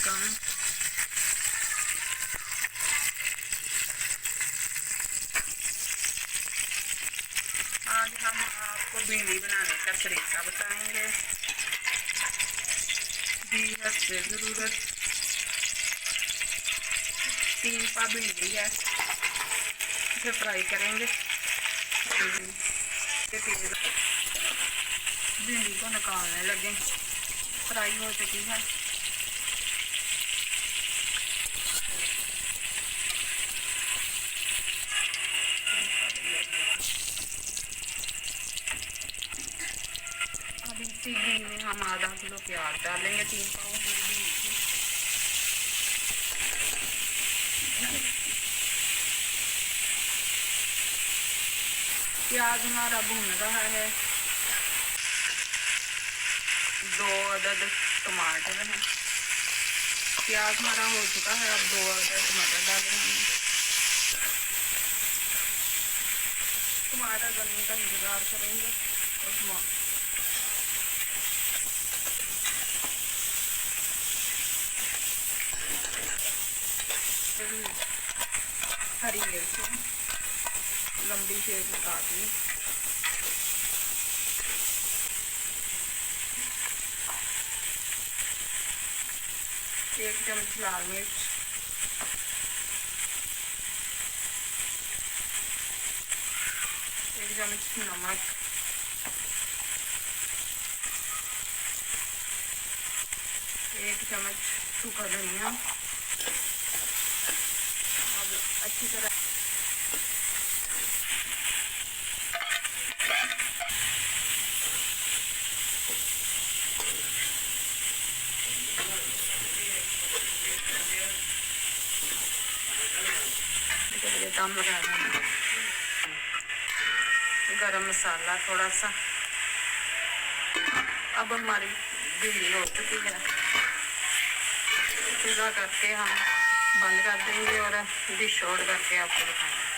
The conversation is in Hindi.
ढक्कन। आज हम आपको भिंडी बनाने का तरीका बताएंगे। बेहद से ज़रूरत 3 पा भिंडी है, इसे फ्राई करेंगे। भिंडी को निकालने लगे, फ्राई हो चुकी है। अब इसी घी में हम आधा किलो प्याज डालेंगे, 3 पाव भिंडी। प्याज हमारा भून रहा है। 2 अदद टमाटर हैं। प्याज हमारा हो चुका है, अब 2 अदद टमाटर डालें हमने। टमाटर गलने का इंतज़ार करेंगे और हरी मिर्च लंबी शेप में काट ली। एक चम्मच लाल मिर्च, एक चम्मच नमक, एक चम्मच सूखा धनिया। अब अच्छी तरह दम लगा देंगे। गरम मसाला थोड़ा सा। अब हमारी भिंडी हो चुकी है, चूल्हा करके हम बंद कर देंगे और डिश आउट करके आपको दिखाएंगे।